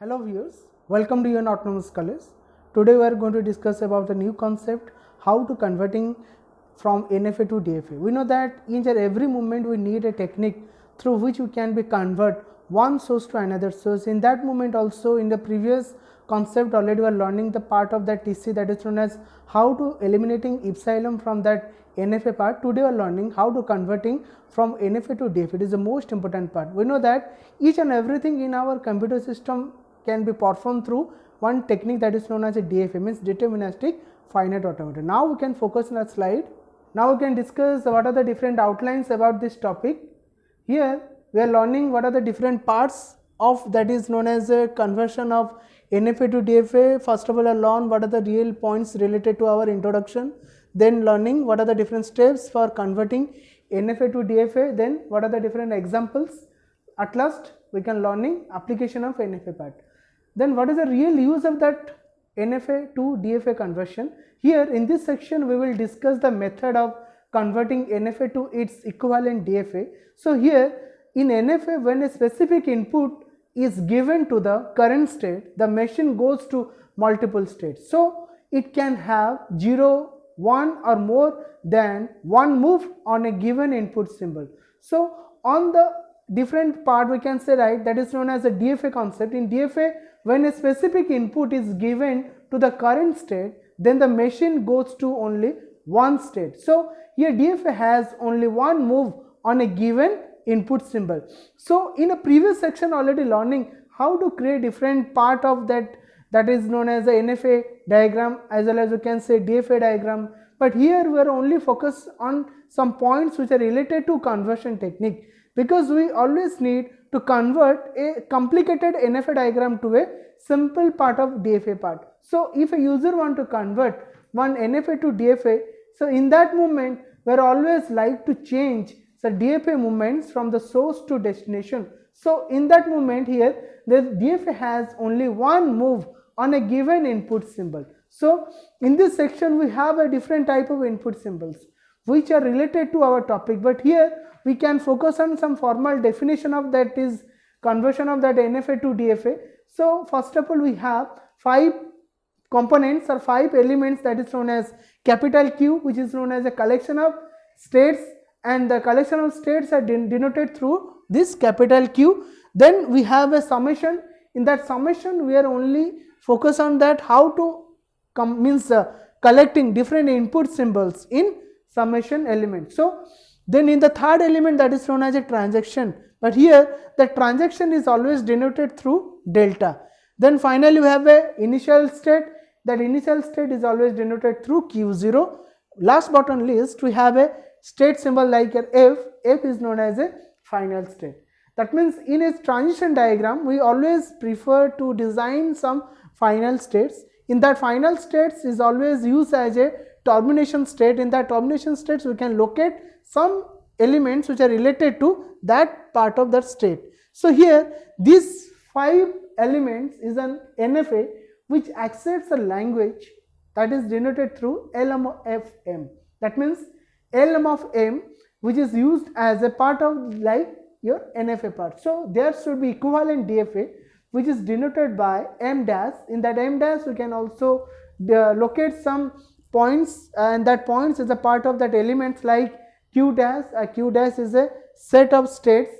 Hello viewers, welcome to your Autonomous College. Today we are going to discuss about the new concept how to converting from NFA to DFA. We know that in every moment we need a technique through which we can be convert one source to another source. In that moment also in the previous concept already we are learning the part of that TC that is known as how to eliminating epsilon from that NFA part. Today we are learning how to converting from NFA to DFA. It is the most important part. We know that each and everything in our computer system can be performed through one technique that is known as a DFA, means deterministic finite automata. Now we can focus on a slide. Now we can discuss what are the different outlines about this topic. Here we are learning what are the different parts of that is known as a conversion of NFA to DFA. First of all, I learn what are the real points related to our introduction, then learning what are the different steps for converting NFA to DFA, then what are the different examples. At last we can learning application of NFA part. Then what is the real use of that NFA to DFA conversion. Here in this section we will discuss the method of converting NFA to its equivalent DFA. So here in NFA, when a specific input is given to the current state, the machine goes to multiple states. So it can have 0, 1 or more than one move on a given input symbol. So on the different part we can say, right, that is known as a DFA concept. In DFA, when a specific input is given to the current state, then the machine goes to only one state. So here DFA has only one move on a given input symbol. So in a previous section already learning how to create different part of that is known as the NFA diagram as well as you can say DFA diagram, but here we are only focused on some points which are related to conversion technique, because we always need to convert a complicated NFA diagram to a simple part of DFA part. So if a user want to convert one NFA to DFA, so in that moment we are always like to change the DFA movements from the source to destination. So in that moment here the DFA has only one move on a given input symbol. So in this section we have a different type of input symbols which are related to our topic, but here we can focus on some formal definition of that is conversion of that NFA to DFA. So first of all we have 5 components or 5 elements that is known as capital Q, which is known as a collection of states, and the collection of states are denoted through this capital Q. Then we have a summation. In that summation we are only focus on that how to collecting different input symbols in summation element. So then in the third element that is known as a transaction, but here the transaction is always denoted through delta. Then finally we have a initial state. That initial state is always denoted through Q0. Last but not least we have a state symbol like a F. F is known as a final state. That means in a transition diagram we always prefer to design some final states. In that final states is always used as a termination state. In that termination states we can locate some elements which are related to that part of that state. So here these 5 elements is an NFA which accepts a language that is denoted through LM. That means LM of M which is used as a part of like your NFA part. So there should be equivalent DFA which is denoted by M dash. In that M dash we can also locate some points, and that points is a part of that elements like Q dash. Q dash is a set of states,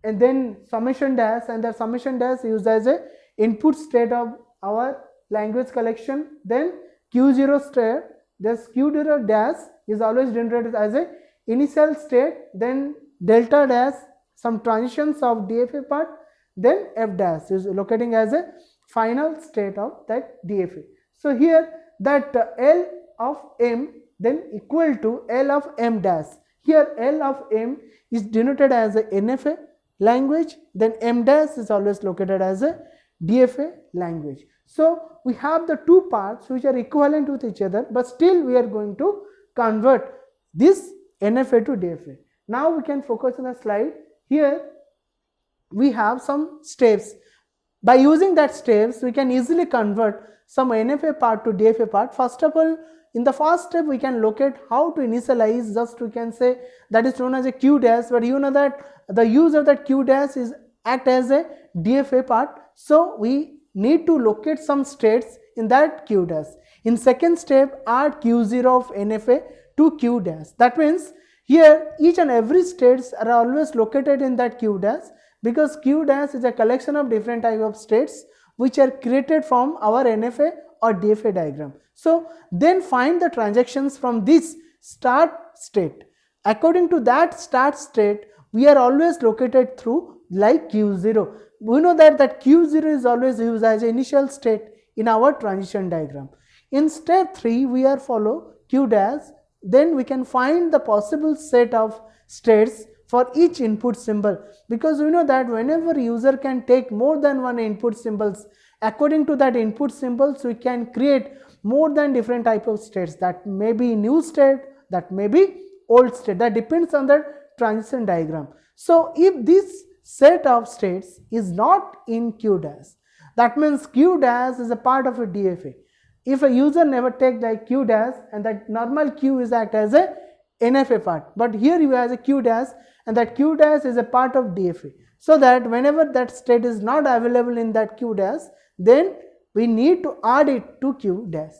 and then summation dash, and the summation dash used as a input state of our language collection. Then Q0 state, this Q0 dash is always denoted as a initial state, then delta dash some transitions of DFA part, then F dash is locating as a final state of that DFA. So here that L of M then equal to L of M dash. Here L of M is denoted as a NFA language, then M dash is always located as a DFA language. So we have the 2 parts which are equivalent with each other, but still we are going to convert this NFA to DFA. Now we can focus on the slide. Here we have some steps. By using that steps we can easily convert some NFA part to DFA part. First of all, in the first step we can locate how to initialize, just we can say that is known as a Q dash, but you know that the use of that Q dash is act as a DFA part. So we need to locate some states in that Q dash. In second step, add Q0 of NFA to Q dash. That means here each and every states are always located in that Q dash, because Q dash is a collection of different type of states which are created from our NFA or DFA diagram. So then find the transactions from this start state. According to that start state, we are always located through like Q0. We know that Q0 is always used as initial state in our transition diagram. In step 3, we are follow Q dash. Then we can find the possible set of states for each input symbol, because we know that whenever user can take more than one input symbols, according to that input symbols we can create more than different type of states. That may be new state, that may be old state, that depends on the transition diagram. So if this set of states is not in Q dash, that means Q dash is a part of a DFA. If a user never take the Q dash, and that normal Q is act as a NFA part, but here you have a Q dash and that Q dash is a part of DFA. So that whenever that state is not available in that Q dash, then we need to add it to Q dash.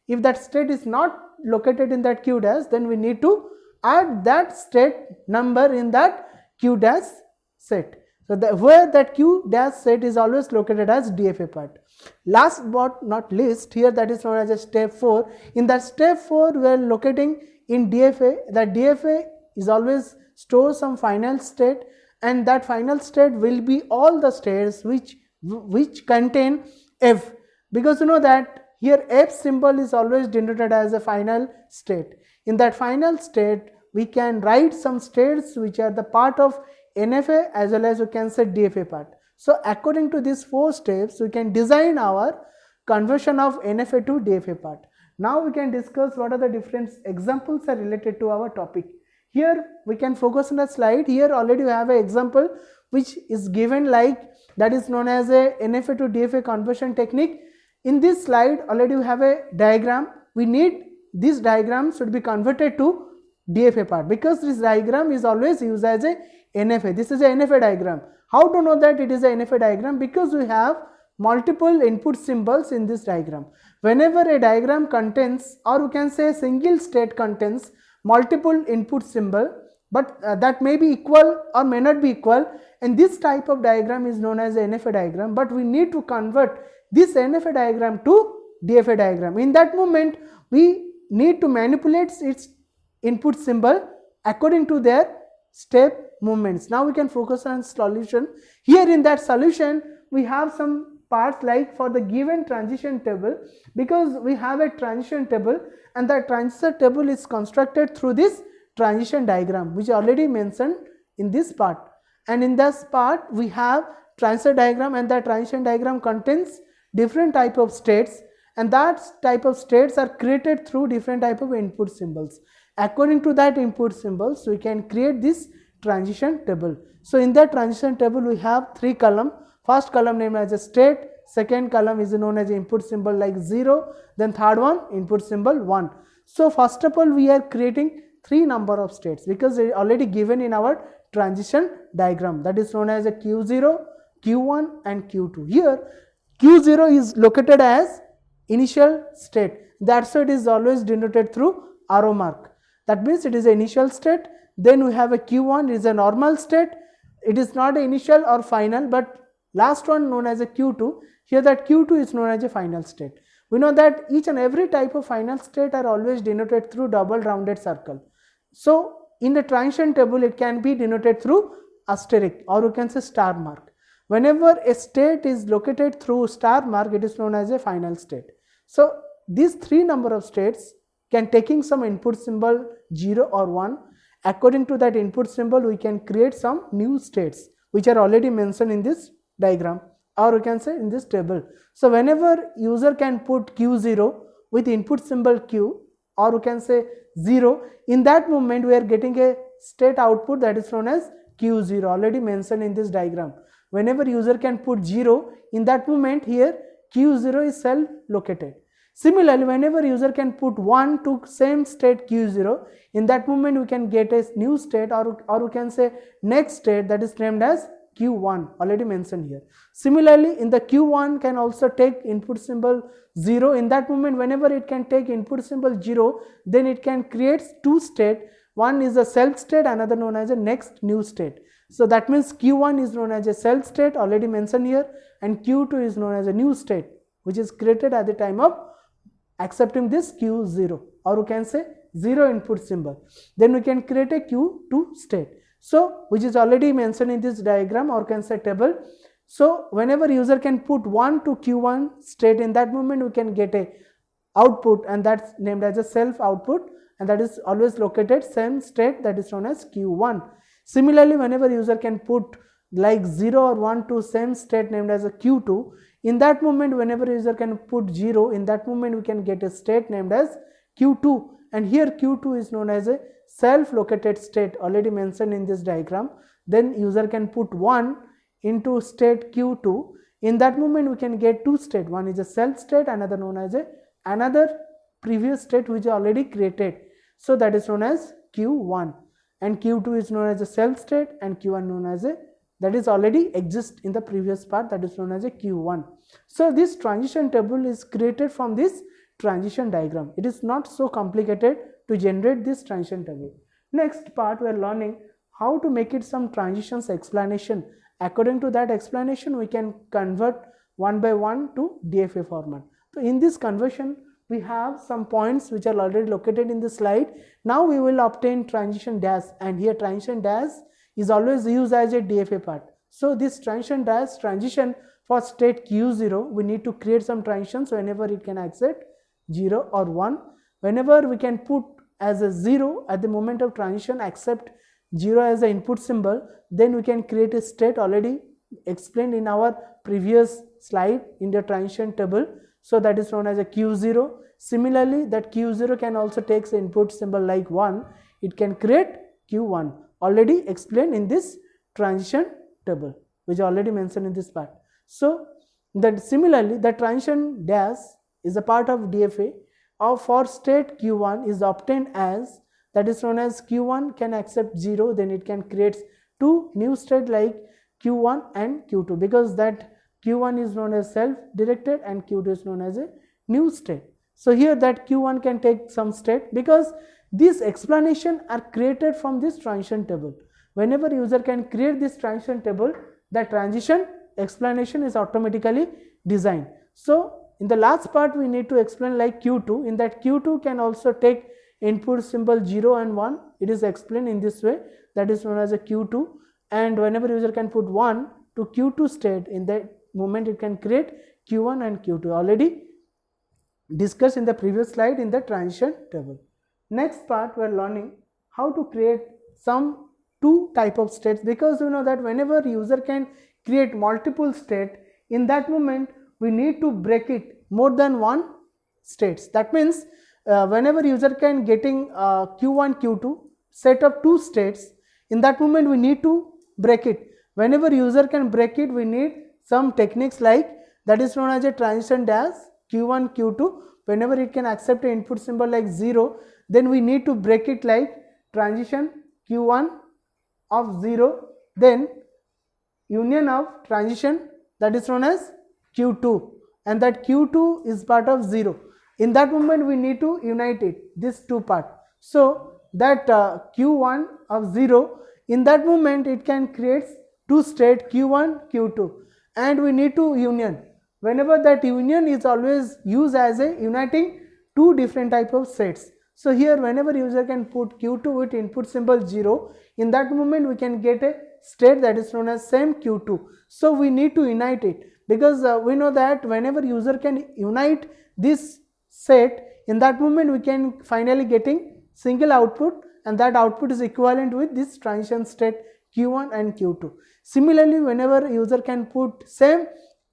If that state is not located in that Q dash, then we need to add that state number in that Q dash set. So where that Q dash set is always located as DFA part. Last but not least, here that is known as a step 4. In that step 4, we are locating in DFA. That DFA is always store some final state, and that final state will be all the states which contain F, because you know that here F symbol is always denoted as a final state. In that final state, we can write some states which are the part of NFA as well as we can say DFA part. So according to these 4 steps, we can design our conversion of NFA to DFA part. Now we can discuss what are the different examples are related to our topic. Here we can focus on the slide. Here already we have an example which is given, like that is known as a NFA to DFA conversion technique. In this slide already we have a diagram. We need this diagram should be converted to DFA part, because this diagram is always used as a NFA. This is a NFA diagram. How to know that it is a NFA diagram? Because we have multiple input symbols in this diagram. Whenever a diagram contains, or we can say single state contains multiple input symbol, but that may be equal or may not be equal, and this type of diagram is known as a NFA diagram. But we need to convert this NFA diagram to DFA diagram. In that moment, we need to manipulate its input symbol according to their step movements. Now we can focus on solution. Here in that solution, we have some parts like for the given transition table, because we have a transition table, and that transition table is constructed through this transition diagram which already mentioned in this part. And in this part we have transition diagram, and that transition diagram contains different type of states, and that type of states are created through different type of input symbols. According to that input symbols, we can create this transition table. So in that transition table we have 3 columns. First column named as a state, second column is known as input symbol like 0, then third one input symbol 1. So first of all we are creating 3 number of states, because they are already given in our transition diagram, that is known as a Q0, Q1 and Q2. Here Q0 is located as initial state, that's why it is always denoted through arrow mark. That means it is an initial state. Then we have a Q1 is a normal state. It is not an initial or final, but last one known as a Q2. Here that Q2 is known as a final state. We know that each and every type of final state are always denoted through double rounded circle. So in the transition table it can be denoted through asterisk, or you can say star mark. Whenever a state is located through star mark, it is known as a final state. So these 3 number of states can taking some input symbol 0 or 1. According to that input symbol we can create some new states which are already mentioned in this diagram, or we can say in this table. So whenever user can put Q0 with input symbol Q, or we can say 0, in that moment we are getting a state output that is known as Q0, already mentioned in this diagram. Whenever user can put 0, in that moment here Q0 is self located. Similarly, whenever user can put 1 to same state Q0, in that moment we can get a new state, or we can say next state, that is named as Q1 already mentioned here. Similarly, in the Q1 can also take input symbol 0. In that moment, whenever it can take input symbol 0, then it can create two state. One is a self state, another known as a next new state. So that means Q1 is known as a self state already mentioned here, and Q2 is known as a new state which is created at the time of accepting this Q0, or we can say 0 input symbol. Then we can create a Q2 state. So which is already mentioned in this diagram, or can say table. So whenever user can put 1 to Q1 state, in that moment we can get a output, and that's named as a self output, and that is always located same state, that is known as Q1. Similarly, whenever user can put like 0 or 1 to same state named as a Q2, in that moment whenever user can put 0, in that moment we can get a state named as Q2, and here Q2 is known as a self located state already mentioned in this diagram. Then user can put 1 into state Q2, in that moment we can get two state, one is a self state, another known as a another previous state which is already created, so that is known as Q1, and Q2 is known as a self state, and Q1 known as a that is already exist in the previous part, that is known as a Q1. So this transition table is created from this transition diagram. It is not so complicated to generate this transition table. Next part we are learning how to make it some transitions explanation. According to that explanation we can convert one by one to DFA format. So in this conversion we have some points which are already located in the slide. Now we will obtain transition dash, and here transition dash is always used as a DFA part. So this transition dash transition for state Q0, we need to create some transitions whenever it can accept 0 or 1. Whenever we can put as a 0 at the moment of transition, accept 0 as the input symbol, then we can create a state already explained in our previous slide in the transition table. So that is known as a Q0. Similarly, that Q0 can also take the input symbol like 1. It can create Q1 already explained in this transition table which already mentioned in this part. So that similarly the transition dash is a part of DFA or for state Q1 is obtained as, that is known as Q1 can accept 0, then it can create two new state like Q1 and Q2, because that Q1 is known as self directed and Q2 is known as a new state. So here that Q1 can take some state, because these explanation are created from this transition table. Whenever user can create this transition table, the transition explanation is automatically designed. So in the last part we need to explain like Q2. In that Q2 can also take input symbol 0 and 1. It is explained in this way, that is known as a Q2. And whenever user can put 1 to Q2 state, in that moment it can create Q1 and Q2 already discussed in the previous slide in the transition table. Next part we are learning how to create some two type of states, because you know that whenever user can create multiple state, in that moment we need to break it more than one states. That means whenever user can getting Q1 Q2 set of two states, in that moment we need to break it. Whenever user can break it, we need some techniques like, that is known as a transition dash Q1 Q2. Whenever it can accept an input symbol like 0, then we need to break it like transition Q1 of 0, then union of transition, that is known as Q2, and that Q2 is part of 0. In that moment we need to unite it, this two part. So that Q1 of 0, in that moment it can create two state Q1 Q2, and we need to union. Whenever that union is always used as a uniting two different type of sets. So here whenever user can put Q2 with input symbol 0, in that moment we can get a state that is known as same Q2. So we need to unite it, because we know that whenever user can unite this set, in that moment we can finally getting single output, and that output is equivalent with this transition state Q1 and Q2. Similarly, whenever user can put same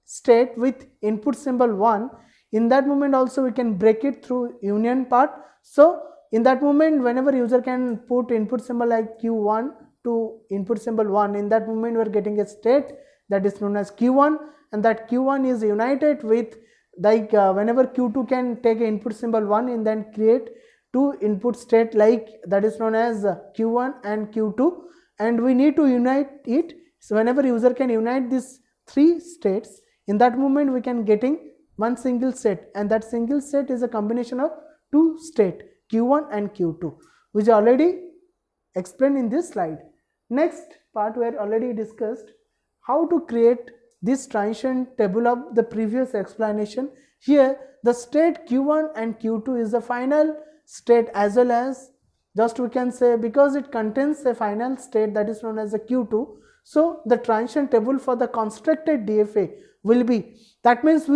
state with input symbol 1, in that moment also we can break it through union part. So in that moment whenever user can put input symbol like Q1 to input symbol 1, in that moment we are getting a state that is known as Q1, and that Q1 is united with like whenever Q2 can take input symbol 1 and then create two input state like that is known as Q1 and Q2, and we need to unite it So whenever user can unite these three states, in that moment we can getting one single state, and that single state is a combination of two state, Q1 and Q2, which is already explained in this slide. Next part we already discussed how to create this transition table of the previous explanation. Here the state Q1 and Q2 is the final state, as well as just we can say because it contains a final state that is known as the Q2. So the transition table for the constructed DFA will be, that means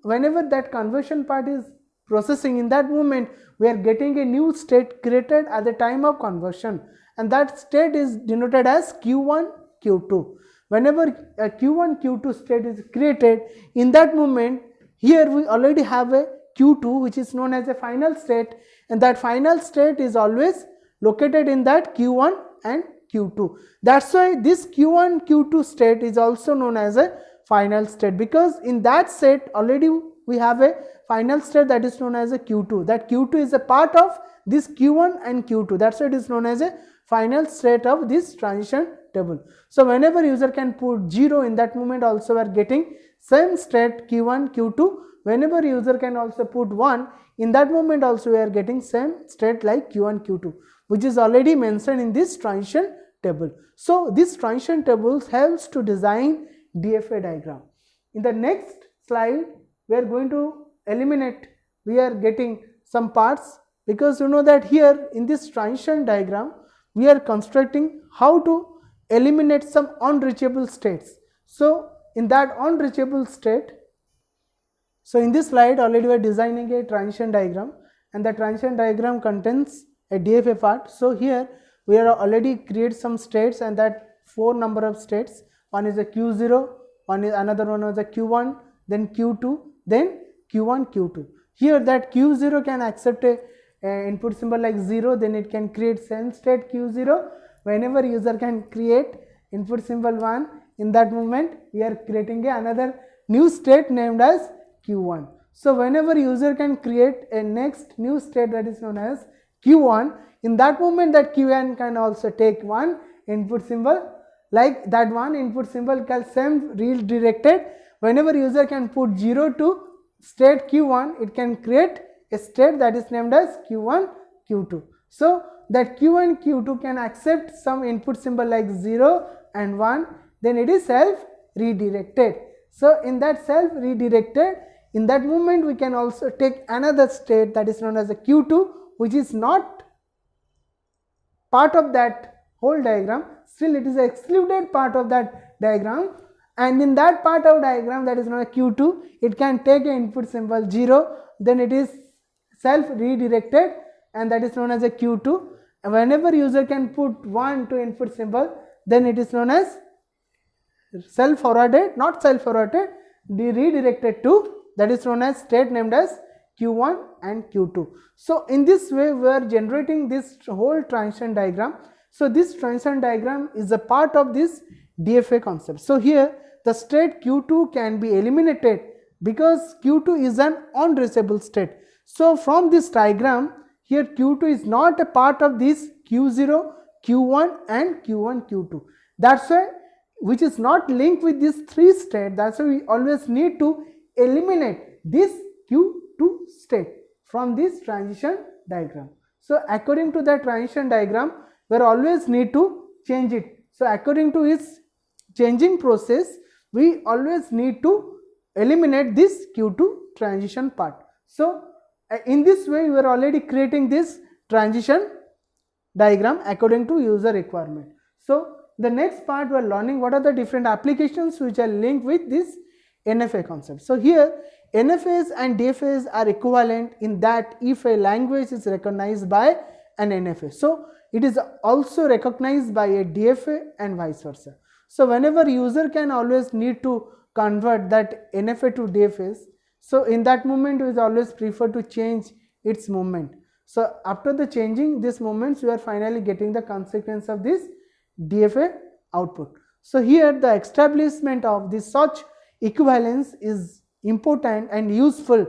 whenever that conversion part is processing, in that moment we are getting a new state created at the time of conversion, and that state is denoted as Q1 Q2. Whenever a Q1 Q2 state is created, in that moment here we already have a Q2 which is known as a final state, and that final state is always located in that Q1 and Q2. That's why this Q1 Q2 state is also known as a final state, because in that state already we have a final state that is known as a Q2. That Q2 is a part of this Q1 and Q2. That's why it is known as a final state of this transition table. So whenever user can put 0, in that moment also we are getting same state Q1 Q2. Whenever user can also put 1, in that moment also we are getting same state like Q1 Q2, which is already mentioned in this transition table. So this transition table helps to design DFA diagram. In the next slide we are going to eliminate, we are getting some parts, because you know that here in this transition diagram we are constructing how to eliminate some unreachable states. So in that unreachable state, so in this slide already we are designing a transition diagram, and the transition diagram contains a DFA part. So here we are already create some states, and that 4 number of states. One is a Q0, one is another one is a Q1, then Q2, then Q1 Q2. Here that Q0 can accept a input symbol like 0, then it can create same state Q0. Whenever user can create input symbol 1, in that moment we are creating another new state named as Q1. So whenever user can create a next new state that is known as Q1, in that moment that Q1 can also take one input symbol, like that one input symbol can same redirected. Whenever user can put 0 to state Q1, it can create a state that is named as Q1 Q2. So that Q1 Q2 can accept some input symbol like 0 and 1, then it is self redirected. So in that self redirected, in that moment we can also take another state that is known as a Q2, which is not part of that whole diagram, still it is an excluded part of that diagram, and in that part of diagram that is known as Q2, it can take an input symbol 0, then it is self redirected, and that is known as a Q2. And whenever user can put 1 to input symbol, then it is known as self forwarded, not self forwarded, redirected to, that is known as state named as Q1 and Q2. So in this way we are generating this whole transition diagram. So this transition diagram is a part of this DFA concept. So here the state Q2 can be eliminated because Q2 is an unreachable state. So from this diagram here Q2 is not a part of this Q0, Q1 and Q1 Q2. That's why, which is not linked with these 3 states. That's why we always need to eliminate this Q2 state from this transition diagram. So according to that transition diagram, we always need to change it. So according to its changing process, we always need to eliminate this Q2 transition part. So in this way we are already creating this transition diagram according to user requirement. So the next part we are learning what are the different applications which are linked with this NFA concept. So here NFAs and DFAs are equivalent in that if a language is recognized by an NFA, so it is also recognized by a DFA and vice versa. So whenever user can always need to convert that NFA to DFAs, so in that moment we always prefer to change its movement. So after the changing this movements, we are finally getting the consequence of this DFA output. So here the establishment of this such equivalence is important and useful.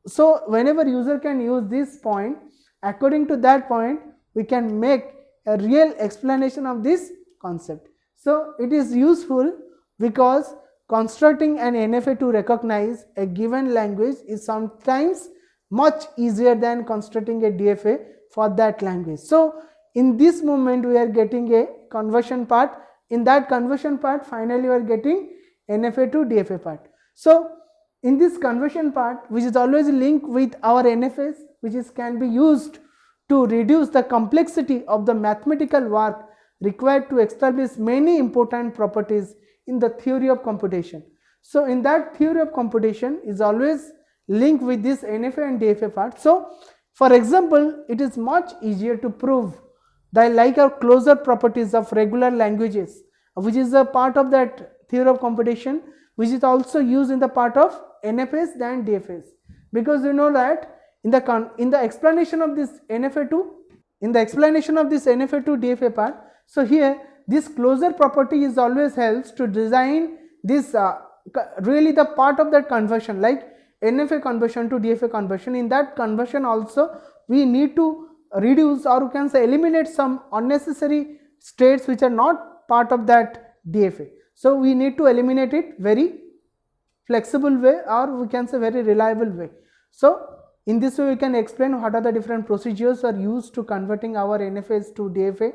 So whenever user can use this point, according to that point we can make a real explanation of this concept. So it is useful because constructing an NFA to recognize a given language is sometimes much easier than constructing a DFA for that language. So in this moment we are getting a conversion part. In that conversion part, finally we are getting NFA to DFA part. So in this conversion part, which is always linked with our NFAs, which can be used to reduce the complexity of the mathematical work required to establish many important properties in the theory of computation. So in that theory of computation is always linked with this NFA and DFA part. So for example, it is much easier to prove the like or closure properties of regular languages, which is a part of that theory of computation, which is also used in the part of NFAs than DFAs, because you know that in the explanation of this NFA to DFA part. So here this closure property is always helps to design this really the part of that conversion, like NFA conversion to DFA conversion. In that conversion also we need to reduce, or you can say eliminate, some unnecessary states which are not part of that DFA. So we need to eliminate it very flexible way, or we can say very reliable way. So in this way we can explain what are the different procedures are used to converting our NFAs to DFA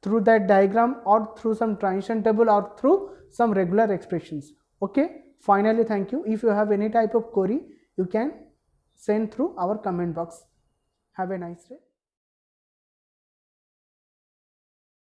through that diagram, or through some transition table, or through some regular expressions. Okay, finally, thank you. If you have any type of query, you can send through our comment box. Have a nice day.